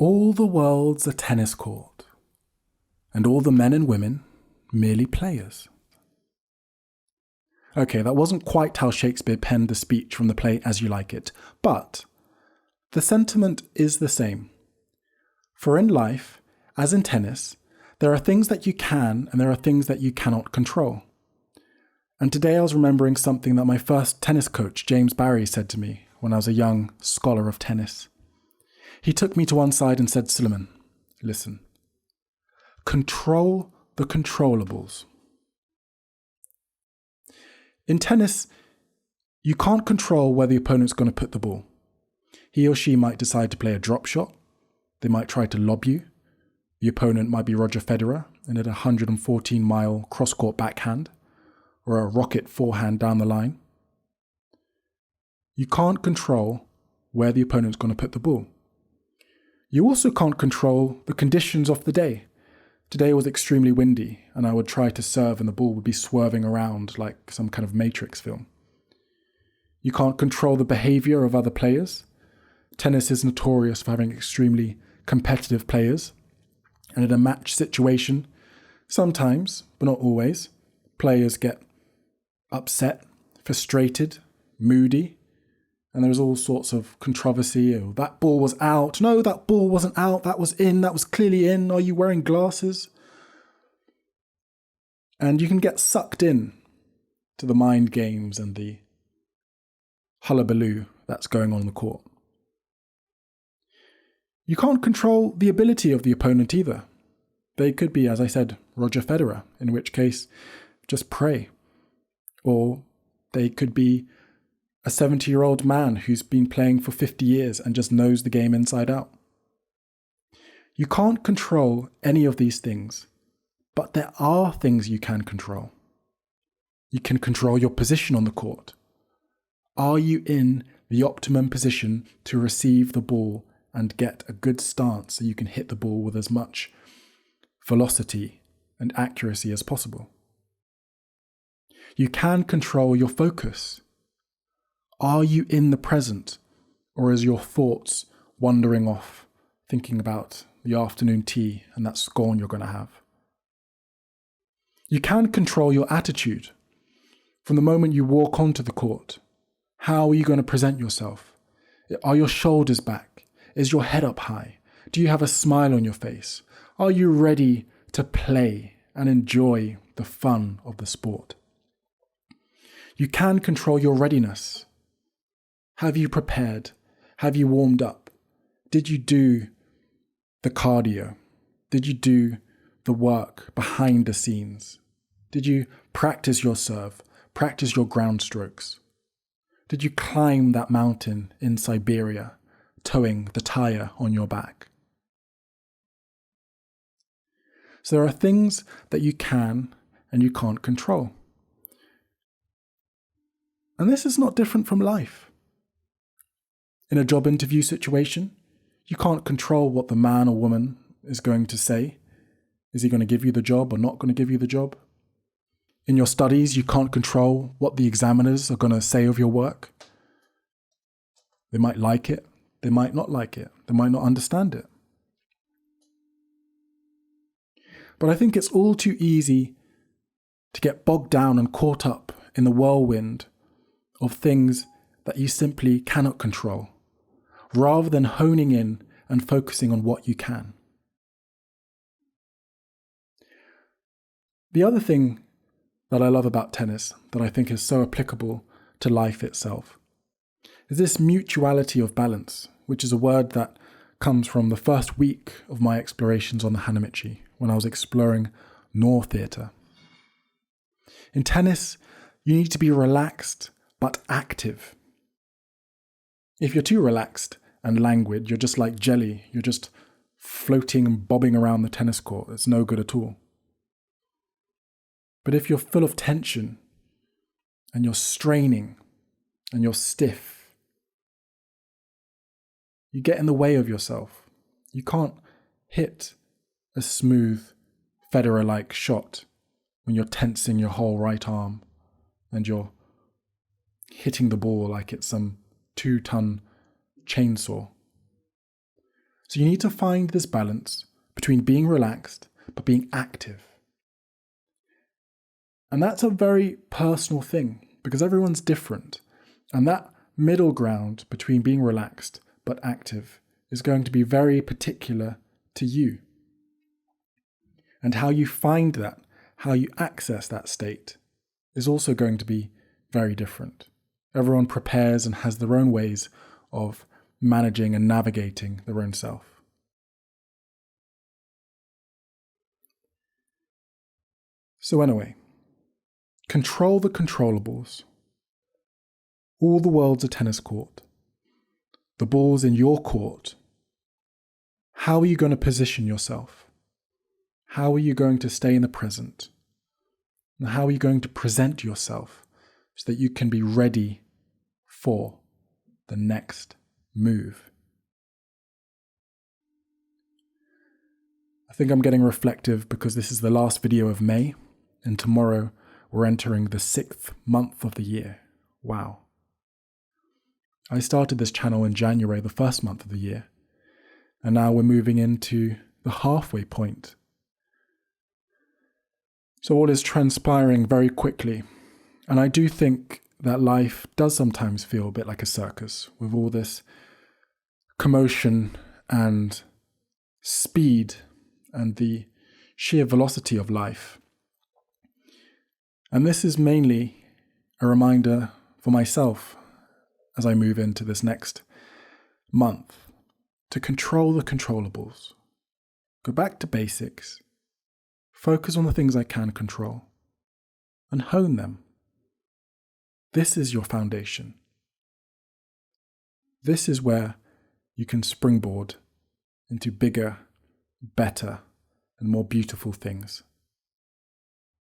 All the world's a tennis court, and all the men and women merely players. Okay, that wasn't quite how Shakespeare penned the speech from the play As You Like It, but the sentiment is the same. For in life, as in tennis, there are things that you can and there are things that you cannot control. And today I was remembering something that my first tennis coach, James Barry, said to me when I was a young scholar of tennis. He took me to one side and said, Suleiman, listen, control the controllables. In tennis, you can't control where the opponent's going to put the ball. He or she might decide to play a drop shot. They might try to lob you. The opponent might be Roger Federer and hit a 114-mile cross-court backhand or a rocket forehand down the line. You can't control where the opponent's going to put the ball. You also can't control the conditions of the day. Today was extremely windy, and I would try to serve and the ball would be swerving around like some kind of Matrix film. You can't control the behaviour of other players. Tennis is notorious for having extremely competitive players, and in a match situation, sometimes, but not always, players get upset, frustrated, moody, and there's all sorts of controversy. Oh, that ball was out. No, that ball wasn't out. That was in. That was clearly in. Are you wearing glasses? And you can get sucked in to the mind games and the hullabaloo that's going on in the court. You can't control the ability of the opponent either. They could be, as I said, Roger Federer, in which case, just pray. Or they could be a 70-year-old man who's been playing for 50 years and just knows the game inside out. You can't control any of these things, but there are things you can control. You can control your position on the court. Are you in the optimum position to receive the ball and get a good stance so you can hit the ball with as much velocity and accuracy as possible? You can control your focus. Are you in the present, or is your thoughts wandering off, thinking about the afternoon tea and that scone you're going to have? You can control your attitude. From the moment you walk onto the court, how are you going to present yourself? Are your shoulders back? Is your head up high? Do you have a smile on your face? Are you ready to play and enjoy the fun of the sport? You can control your readiness. Have you prepared? Have you warmed up? Did you do the cardio? Did you do the work behind the scenes? Did you practice your serve? Practice your ground strokes? Did you climb that mountain in Siberia, towing the tire on your back? So there are things that you can and you can't control. And this is not different from life. In a job interview situation, you can't control what the man or woman is going to say. Is he going to give you the job or not going to give you the job? In your studies, you can't control what the examiners are going to say of your work. They might like it, they might not like it, they might not understand it. But I think it's all too easy to get bogged down and caught up in the whirlwind of things that you simply cannot control, rather than honing in and focusing on what you can. The other thing that I love about tennis, that I think is so applicable to life itself, is this mutuality of balance, which is a word that comes from the first week of my explorations on the Hanamichi, when I was exploring Noh theatre. In tennis, you need to be relaxed but active. If you're too relaxed and languid, you're just like jelly. You're just floating and bobbing around the tennis court. It's no good at all. But if you're full of tension and you're straining and you're stiff, you get in the way of yourself. You can't hit a smooth Federer-like shot when you're tensing your whole right arm and you're hitting the ball like it's some 2-ton chainsaw. So So you need to find this balance between being relaxed but being active. And that's a very personal thing because everyone's different. And that middle ground between being relaxed but active is going to be very particular to you. And how you find that, how you access that state, is also going to be very different. Everyone prepares and has their own ways of managing and navigating their own self. So anyway, control the controllables. All the world's a tennis court. The ball's in your court. How are you going to position yourself? How are you going to stay in the present? And how are you going to present yourself so that you can be ready for the next move? I think I'm getting reflective because this is the last video of May, and tomorrow we're entering the 6th month of the year. Wow. I started this channel in January, the first month of the year, and now we're moving into the halfway point. So all is transpiring very quickly, and I do think that life does sometimes feel a bit like a circus with all this commotion and speed and the sheer velocity of life. And this is mainly a reminder for myself as I move into this next month to control the controllables, go back to basics, focus on the things I can control, and hone them. This is your foundation. This is where you can springboard into bigger, better, and more beautiful things.